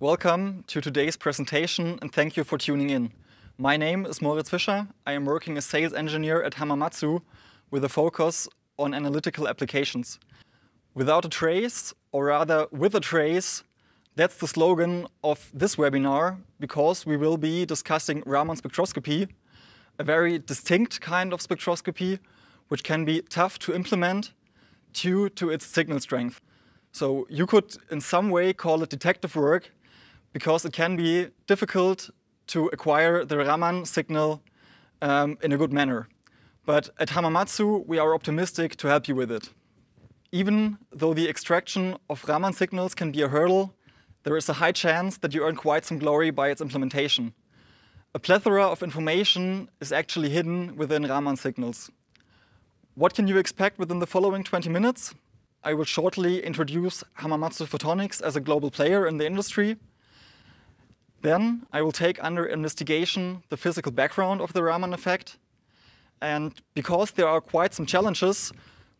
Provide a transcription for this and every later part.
Welcome to today's presentation and thank you for tuning in. My name is Moritz Fischer. I am working as sales engineer at HAMAMATSU with a focus on analytical applications. Without a trace, or rather with a trace, that's the slogan of this webinar because we will be discussing Raman spectroscopy, a very distinct kind of spectroscopy which can be tough to implement due to its signal strength. So you could in some way call it detective work because it can be difficult to acquire the Raman signal in a good manner. But at HAMAMATSU, we are optimistic to help you with it. Even though the extraction of Raman signals can be a hurdle, there is a high chance that you earn quite some glory by its implementation. A plethora of information is actually hidden within Raman signals. What can you expect within the following 20 minutes? I will shortly introduce HAMAMATSU Photonics as a global player in the industry. Then I will take under investigation the physical background of the Raman effect. And because there are quite some challenges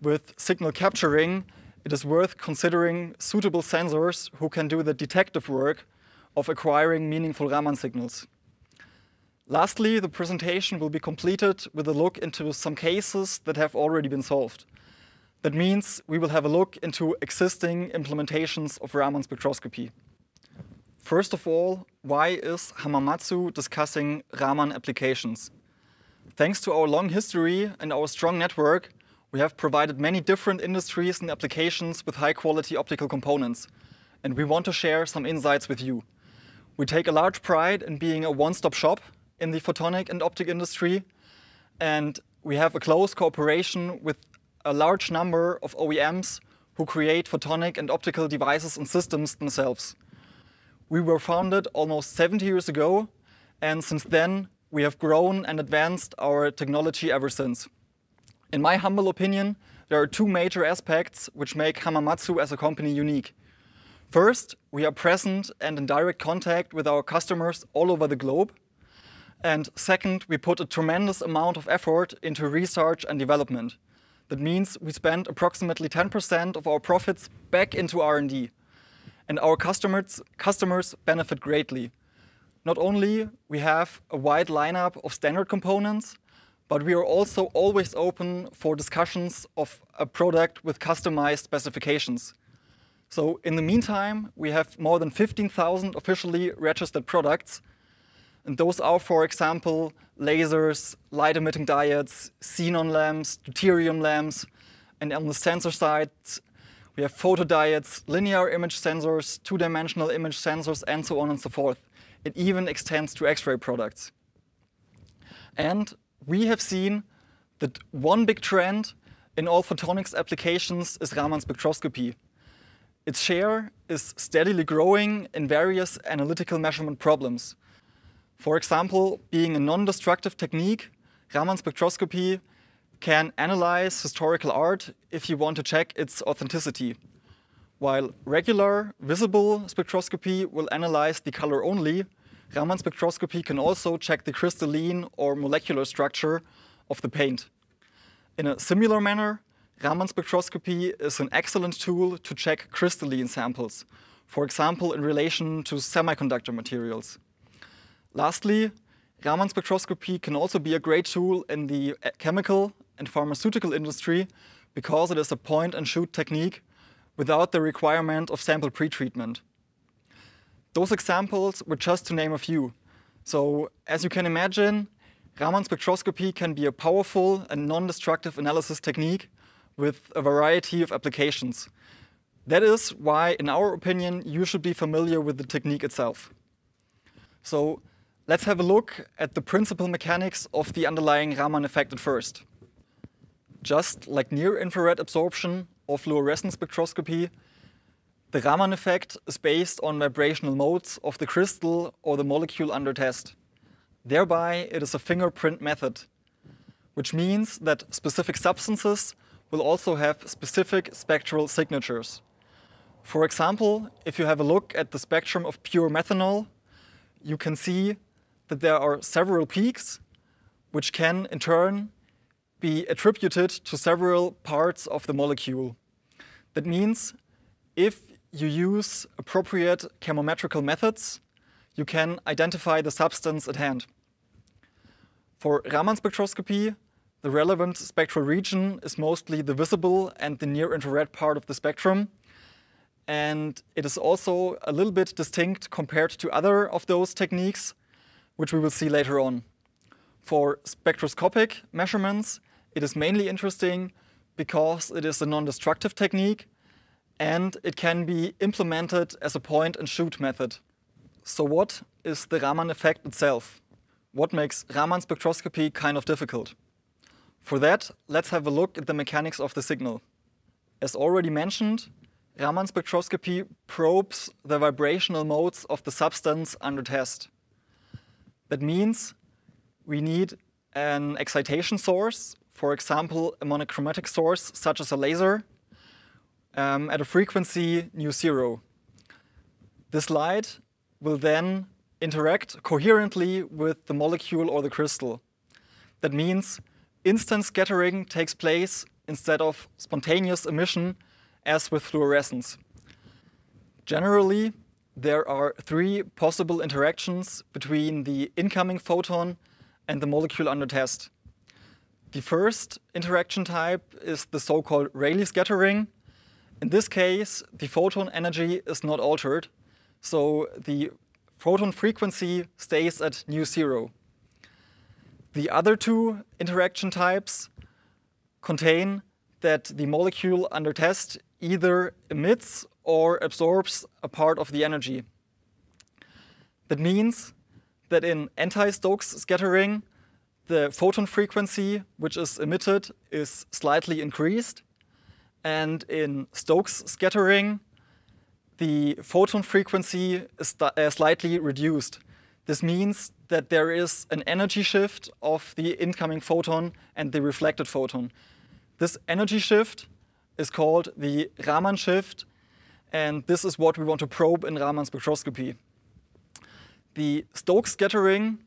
with signal capturing, it is worth considering suitable sensors who can do the detective work of acquiring meaningful Raman signals. Lastly, the presentation will be completed with a look into some cases that have already been solved. That means we will have a look into existing implementations of Raman spectroscopy. First of all, why is HAMAMATSU discussing Raman applications? Thanks to our long history and our strong network, we have provided many different industries and applications with high-quality optical components, and we want to share some insights with you. We take a large pride in being a one-stop shop in the photonic and optic industry, and we have a close cooperation with a large number of OEMs who create photonic and optical devices and systems themselves. We were founded almost 70 years ago, and since then we have grown and advanced our technology ever since. In my humble opinion, there are two major aspects which make HAMAMATSU as a company unique. First, we are present and in direct contact with our customers all over the globe. And second, we put a tremendous amount of effort into research and development. That means we spend approximately 10% of our profits back into R&D. And our customers benefit greatly. Not only we have a wide lineup of standard components, but we are also always open for discussions of a product with customized specifications. So in the meantime, we have more than 15,000 officially registered products. And those are, for example, lasers, light-emitting diodes, xenon lamps, deuterium lamps, and on the sensor side, we have photodiodes, linear image sensors, two-dimensional image sensors, and so on and so forth. It even extends to X-ray products. And we have seen that one big trend in all photonics applications is Raman spectroscopy. Its share is steadily growing in various analytical measurement problems. For example, being a non-destructive technique, Raman spectroscopy can analyze historical art if you want to check its authenticity. While regular, visible spectroscopy will analyze the color only, Raman spectroscopy can also check the crystalline or molecular structure of the paint. In a similar manner, Raman spectroscopy is an excellent tool to check crystalline samples, for example in relation to semiconductor materials. Lastly, Raman spectroscopy can also be a great tool in the chemical and pharmaceutical industry because it is a point-and-shoot technique without the requirement of sample pretreatment. Those examples were just to name a few. So, as you can imagine, Raman spectroscopy can be a powerful and non-destructive analysis technique with a variety of applications. That is why, in our opinion, you should be familiar with the technique itself. So, let's have a look at the principal mechanics of the underlying Raman effect at first. Just like near-infrared absorption or fluorescence spectroscopy, the Raman effect is based on vibrational modes of the crystal or the molecule under test. Thereby, it is a fingerprint method, which means that specific substances will also have specific spectral signatures. For example, if you have a look at the spectrum of pure methanol, you can see that there are several peaks, which can in turn be attributed to several parts of the molecule. That means if you use appropriate chemometrical methods, you can identify the substance at hand. For Raman spectroscopy, the relevant spectral region is mostly the visible and the near-infrared part of the spectrum. And it is also a little bit distinct compared to other of those techniques, which we will see later on. For spectroscopic measurements, it is mainly interesting because it is a non-destructive technique and it can be implemented as a point-and-shoot method. So what is the Raman effect itself? What makes Raman spectroscopy kind of difficult? For that, let's have a look at the mechanics of the signal. As already mentioned, Raman spectroscopy probes the vibrational modes of the substance under test. That means we need an excitation source, for example, a monochromatic source such as a laser, at a frequency nu0. This light will then interact coherently with the molecule or the crystal. That means instant scattering takes place instead of spontaneous emission as with fluorescence. Generally, there are three possible interactions between the incoming photon and the molecule under test. The first interaction type is the so-called Rayleigh scattering. In this case, the photon energy is not altered, so the photon frequency stays at nu0. The other two interaction types contain that the molecule under test either emits or absorbs a part of the energy. That means that in anti-Stokes scattering, the photon frequency which is emitted is slightly increased, and in Stokes scattering, the photon frequency is slightly reduced. This means that there is an energy shift of the incoming photon and the reflected photon. This energy shift is called the Raman Shift, and this is what we want to probe in Raman spectroscopy. The Stokes scattering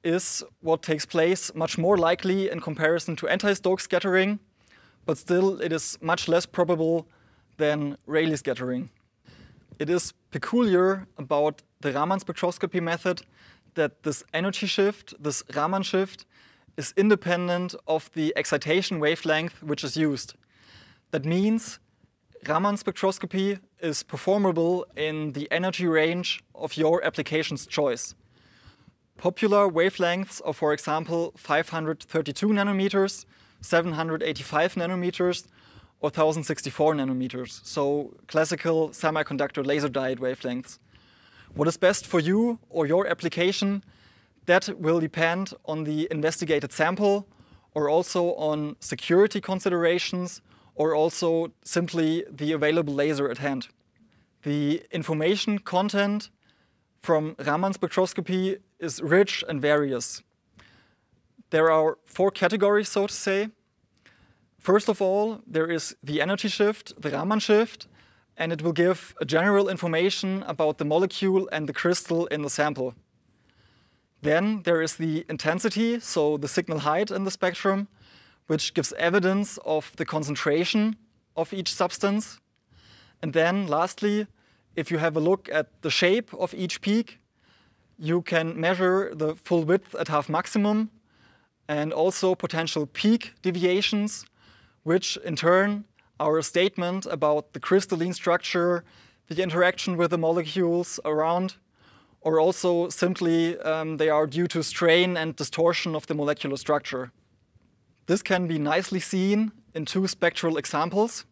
is what takes place much more likely in comparison to anti-Stokes scattering, but still it is much less probable than Rayleigh scattering. It is peculiar about the Raman spectroscopy method that this energy shift, this Raman shift, is independent of the excitation wavelength which is used. That means Raman spectroscopy is performable in the energy range of your application's choice. Popular wavelengths are, for example, 532 nanometers, 785 nanometers, or 1064 nanometers, so classical semiconductor laser diode wavelengths. What is best for you or your application, that will depend on the investigated sample, or also on security considerations, or also simply the available laser at hand. The information content from Raman spectroscopy is rich and various. There are four categories, so to say. First of all, there is the energy shift, the Raman shift, and it will give a general information about the molecule and the crystal in the sample. Then there is the intensity, so the signal height in the spectrum, which gives evidence of the concentration of each substance. And then lastly, if you have a look at the shape of each peak, you can measure the full width at half maximum and also potential peak deviations, which in turn are a statement about the crystalline structure, the interaction with the molecules around, or also simply they are due to strain and distortion of the molecular structure. This can be nicely seen in two spectral examples.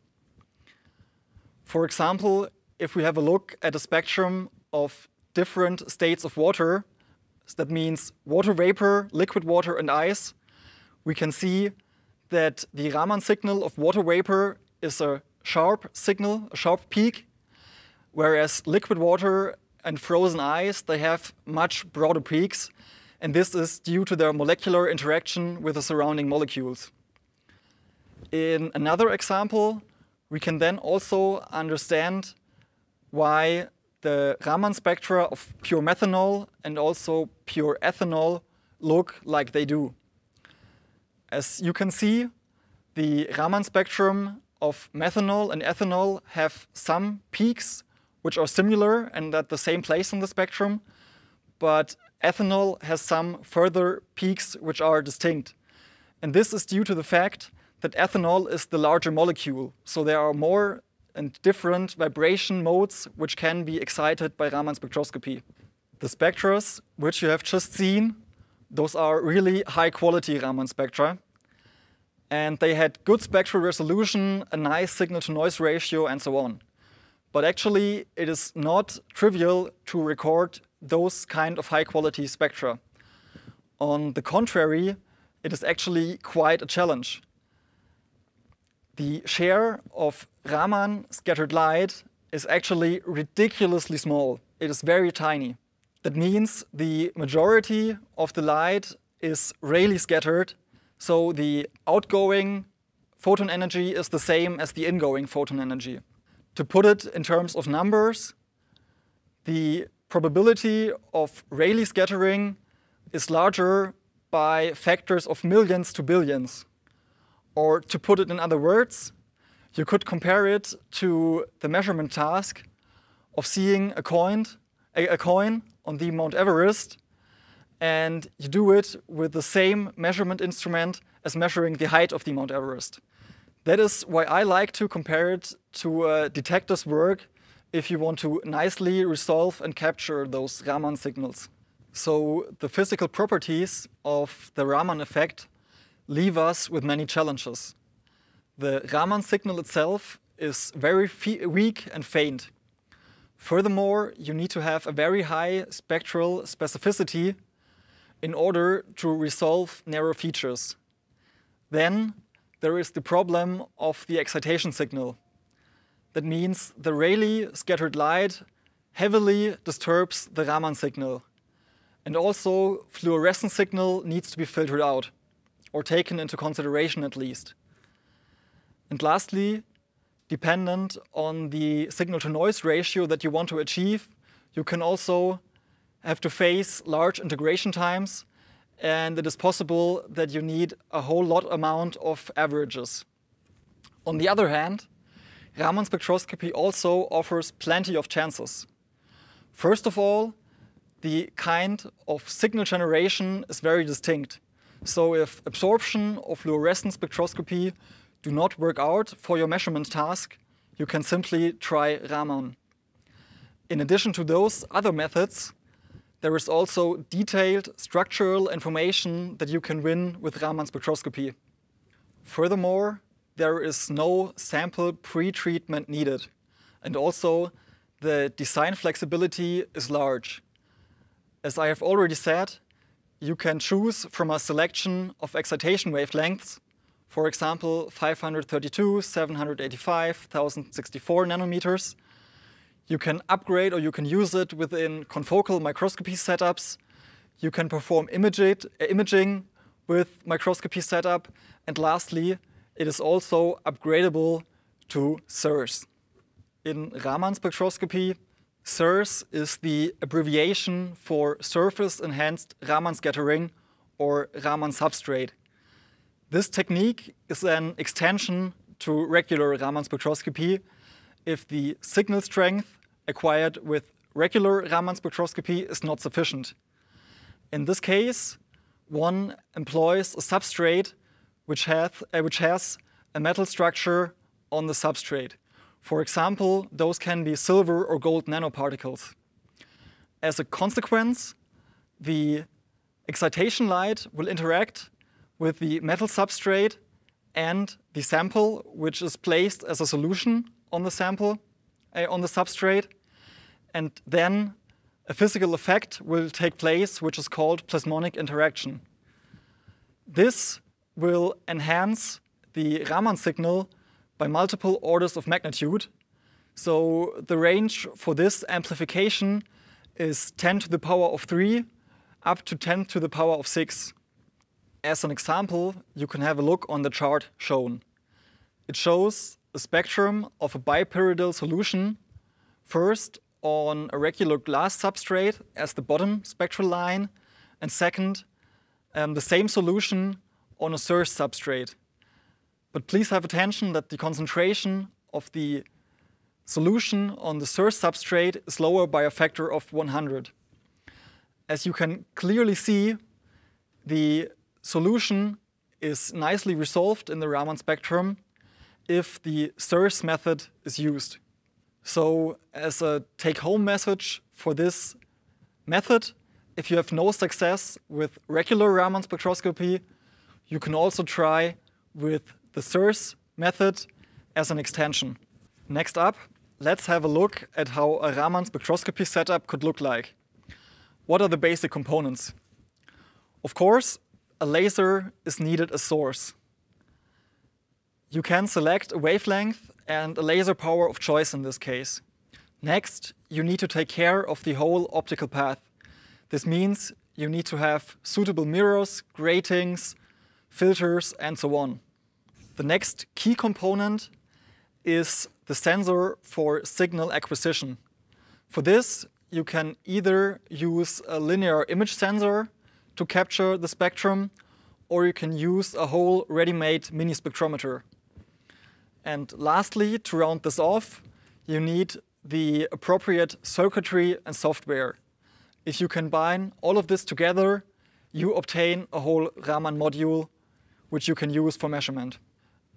For example, if we have a look at a spectrum of different states of water, that means water vapor, liquid water, and ice, we can see that the Raman signal of water vapor is a sharp signal, a sharp peak, whereas liquid water and frozen ice, they have much broader peaks, and this is due to their molecular interaction with the surrounding molecules. In another example, we can then also understand why the Raman spectra of pure methanol and also pure ethanol look like they do. As you can see, the Raman spectrum of methanol and ethanol have some peaks which are similar and at the same place in the spectrum, but ethanol has some further peaks which are distinct. And this is due to the fact that ethanol is the larger molecule, so there are more and different vibration modes which can be excited by Raman spectroscopy. The spectra which you have just seen, those are really high quality Raman spectra. And they had good spectral resolution, a nice signal-to-noise ratio, and so on. But actually, it is not trivial to record those kind of high-quality spectra. On the contrary, it is actually quite a challenge. The share of Raman scattered light is actually ridiculously small. It is very tiny. That means the majority of the light is Rayleigh scattered, so the outgoing photon energy is the same as the ingoing photon energy. To put it in terms of numbers, the probability of Rayleigh scattering is larger by factors of millions to billions. Or to put it in other words, you could compare it to the measurement task of seeing a coin on the Mount Everest, and you do it with the same measurement instrument as measuring the height of the Mount Everest. That is why I like to compare it to a detector's work if you want to nicely resolve and capture those Raman signals. So the physical properties of the Raman effect leave us with many challenges. The Raman signal itself is very weak and faint. Furthermore, you need to have a very high spectral specificity in order to resolve narrow features. Then there is the problem of the excitation signal. That means the Rayleigh scattered light heavily disturbs the Raman signal. And also fluorescent signal needs to be filtered out, or taken into consideration at least. And lastly, dependent on the signal-to-noise ratio that you want to achieve, you can also have to face large integration times, and it is possible that you need a whole lot amount of averages. On the other hand, Raman spectroscopy also offers plenty of chances. First of all, the kind of signal generation is very distinct. So if absorption or fluorescence spectroscopy do not work out for your measurement task, you can simply try Raman. In addition to those other methods, there is also detailed structural information that you can win with Raman spectroscopy. Furthermore, there is no sample pre-treatment needed. And also, the design flexibility is large. As I have already said, you can choose from a selection of excitation wavelengths, for example, 532, 785, 1064 nanometers. You can upgrade or you can use it within confocal microscopy setups. You can perform imaging with microscopy setup. And lastly, it is also upgradable to SIRS. In Raman spectroscopy, SIRS is the abbreviation for Surface Enhanced Raman Scattering, or Raman substrate. This technique is an extension to regular Raman spectroscopy if the signal strength acquired with regular Raman spectroscopy is not sufficient. In this case, one employs a substrate which has a metal structure on the substrate. For example, those can be silver or gold nanoparticles. As a consequence, the excitation light will interact with the metal substrate and the sample, which is placed as a solution on the sample, on the substrate. And then a physical effect will take place, which is called plasmonic interaction. This will enhance the Raman signal by multiple orders of magnitude. So the range for this amplification is 10 to the power of 3 up to 10 to the power of 6. As an example, you can have a look on the chart shown. It shows a spectrum of a bipyridal solution, first on a regular glass substrate as the bottom spectral line, and second, the same solution on a SIRS substrate. But please have attention that the concentration of the solution on the source substrate is lower by a factor of 100. As you can clearly see, the solution is nicely resolved in the Raman spectrum if the source method is used. So as a take-home message for this method, if you have no success with regular Raman spectroscopy, you can also try with the source method as an extension. Next up, let's have a look at how a Raman spectroscopy setup could look like. What are the basic components? Of course, a laser is needed as source. You can select a wavelength and a laser power of choice in this case. Next, you need to take care of the whole optical path. This means you need to have suitable mirrors, gratings, filters, and so on. The next key component is the sensor for signal acquisition. For this, you can either use a linear image sensor to capture the spectrum, or you can use a whole ready-made mini spectrometer. And lastly, to round this off, you need the appropriate circuitry and software. If you combine all of this together, you obtain a whole Raman module which you can use for measurement.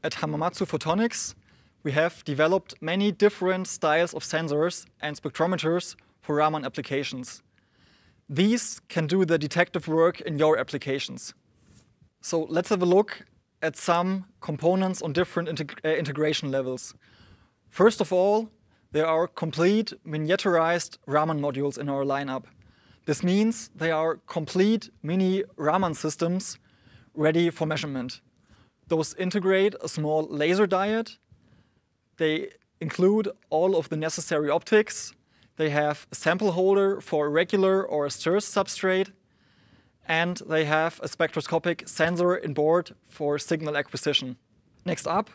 At HAMAMATSU Photonics, we have developed many different styles of sensors and spectrometers for Raman applications. These can do the detective work in your applications. So let's have a look at some components on different integration levels. First of all, there are complete miniaturized Raman modules in our lineup. This means they are complete mini Raman systems ready for measurement. Those integrate a small laser diode. They include all of the necessary optics. They have a sample holder for a regular or a source substrate. And they have a spectroscopic sensor in board for signal acquisition. Next up,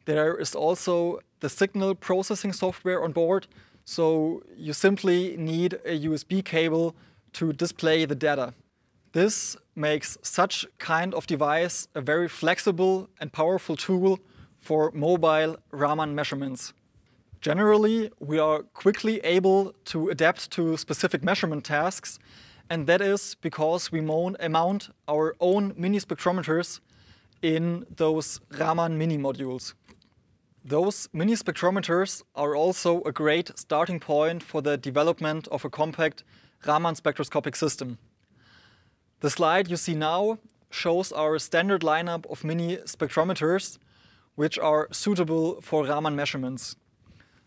there is also the signal processing software on board. So you simply need a USB cable to display the data. This makes such kind of device a very flexible and powerful tool for mobile Raman measurements. Generally, we are quickly able to adapt to specific measurement tasks, and that is because we mount our own mini spectrometers in those Raman mini modules. Those mini spectrometers are also a great starting point for the development of a compact Raman spectroscopic system. The slide you see now shows our standard lineup of mini spectrometers, which are suitable for Raman measurements.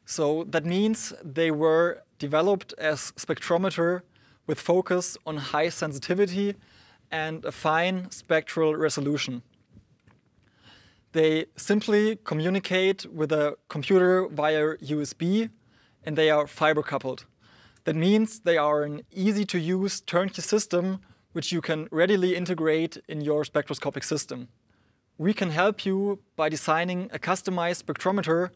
So that means they were developed as spectrometer with focus on high sensitivity and a fine spectral resolution. They simply communicate with a computer via USB, and they are fiber coupled. That means they are an easy-to-use turnkey system which you can readily integrate in your spectroscopic system. We can help you by designing a customized spectrometer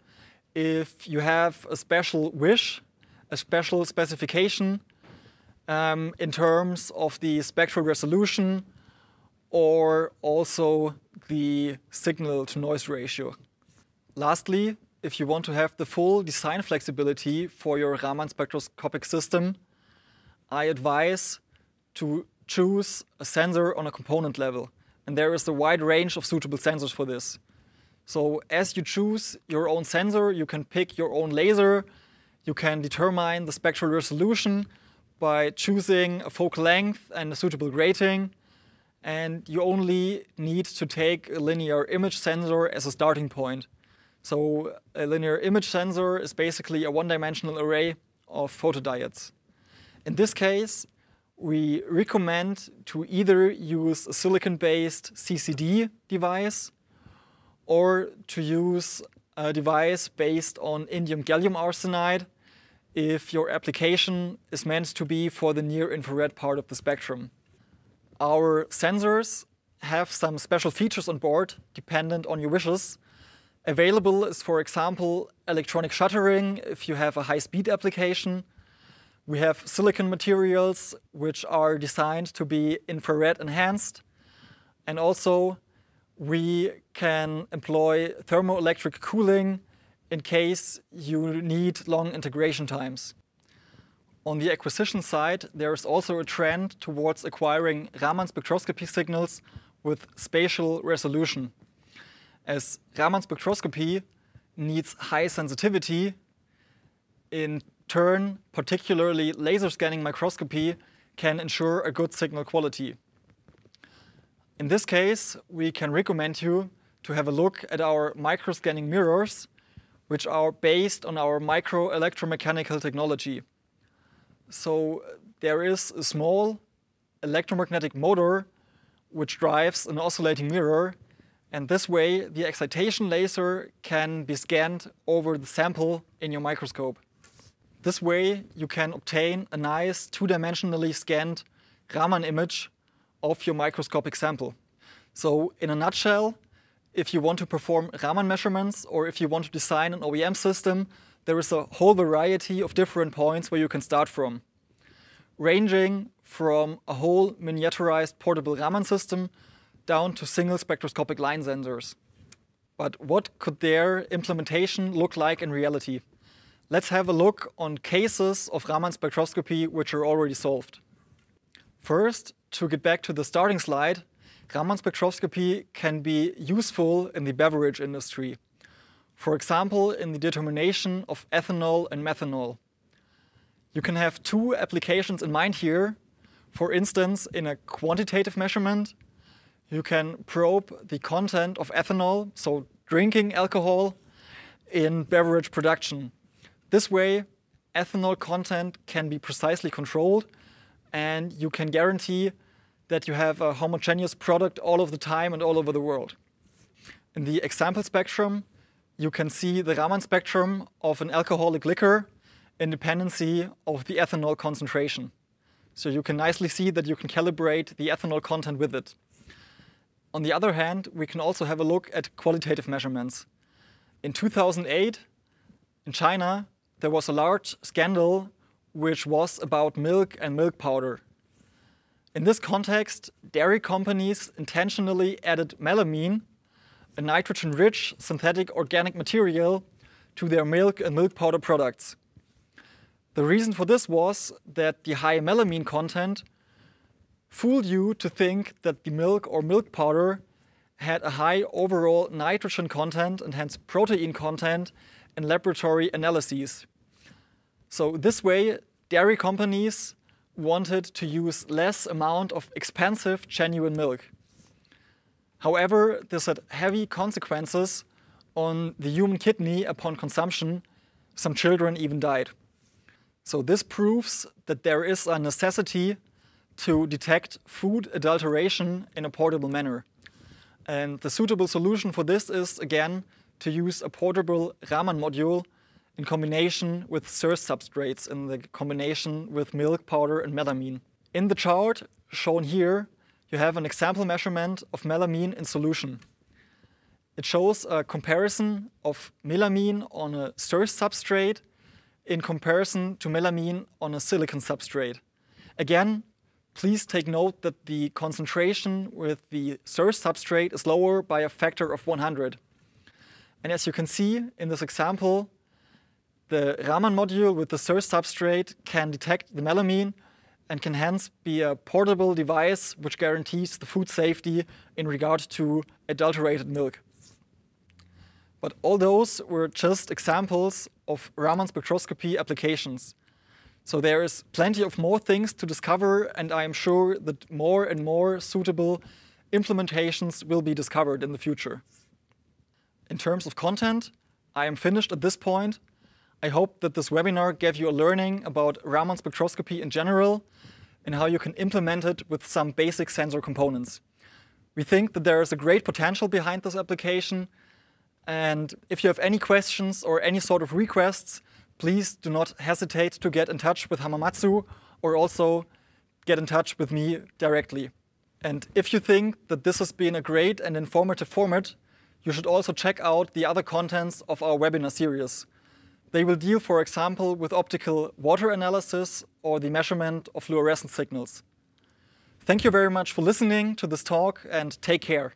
if you have a special wish, a special specification in terms of the spectral resolution or also the signal-to-noise ratio. Lastly, if you want to have the full design flexibility for your Raman spectroscopic system, I advise to choose a sensor on a component level. And there is a wide range of suitable sensors for this. So as you choose your own sensor, you can pick your own laser, you can determine the spectral resolution by choosing a focal length and a suitable grating, and you only need to take a linear image sensor as a starting point. So a linear image sensor is basically a one-dimensional array of photodiodes. In this case, we recommend to either use a silicon-based CCD device or to use a device based on indium gallium arsenide if your application is meant to be for the near-infrared part of the spectrum. Our sensors have some special features on board dependent on your wishes. Available is, for example, electronic shuttering if you have a high-speed application. We have silicon materials which are designed to be infrared enhanced. And also We can employ thermoelectric cooling in case you need long integration times. On the acquisition side, there is also a trend towards acquiring Raman spectroscopy signals with spatial resolution. As Raman spectroscopy needs high sensitivity, in turn, particularly laser scanning microscopy can ensure a good signal quality. In this case, we can recommend you to have a look at our microscanning mirrors, which are based on our microelectromechanical technology. So there is a small electromagnetic motor which drives an oscillating mirror, and this way the excitation laser can be scanned over the sample in your microscope. This way you can obtain a nice two-dimensionally scanned Raman image of your microscopic sample. So in a nutshell, if you want to perform Raman measurements or if you want to design an OEM system, there is a whole variety of different points where you can start from, ranging from a whole miniaturized portable Raman system down to single spectroscopic line sensors. But what could their implementation look like in reality? Let's have a look on cases of Raman spectroscopy which are already solved. First, to get back to the starting slide, Raman spectroscopy can be useful in the beverage industry. For example, in the determination of ethanol and methanol. You can have two applications in mind here. For instance, in a quantitative measurement, you can probe the content of ethanol, so drinking alcohol, in beverage production. This way, ethanol content can be precisely controlled, and you can guarantee that you have a homogeneous product all of the time and all over the world. In the example spectrum, you can see the Raman spectrum of an alcoholic liquor in dependency of the ethanol concentration. So you can nicely see that you can calibrate the ethanol content with it. On the other hand, we can also have a look at qualitative measurements. In 2008, in China, there was a large scandal which was about milk and milk powder. In this context, dairy companies intentionally added melamine, a nitrogen-rich synthetic organic material, to their milk and milk powder products. The reason for this was that the high melamine content fooled you to think that the milk or milk powder had a high overall nitrogen content and hence protein content in laboratory analyses. So this way, dairy companies wanted to use less amount of expensive genuine milk. However, this had heavy consequences on the human kidney upon consumption. Some children even died. So this proves that there is a necessity to detect food adulteration in a portable manner. And the suitable solution for this is, again, to use a portable Raman module in combination with source substrates, in the combination with milk powder and melamine. In the chart shown here, you have an example measurement of melamine in solution. It shows a comparison of melamine on a source substrate in comparison to melamine on a silicon substrate. Again, please take note that the concentration with the source substrate is lower by a factor of 100. And as you can see in this example, the Raman module with the source substrate can detect the melamine and can hence be a portable device which guarantees the food safety in regard to adulterated milk. But all those were just examples of Raman spectroscopy applications. So there is plenty of more things to discover, and I am sure that more and more suitable implementations will be discovered in the future. In terms of content, I am finished at this point. I hope that this webinar gave you a learning about Raman spectroscopy in general and how you can implement it with some basic sensor components. We think that there is a great potential behind this application, and if you have any questions or any sort of requests, please do not hesitate to get in touch with Hamamatsu or also get in touch with me directly. And if you think that this has been a great and informative format, you should also check out the other contents of our webinar series. They will deal, for example, with optical water analysis or the measurement of fluorescent signals. Thank you very much for listening to this talk, and take care.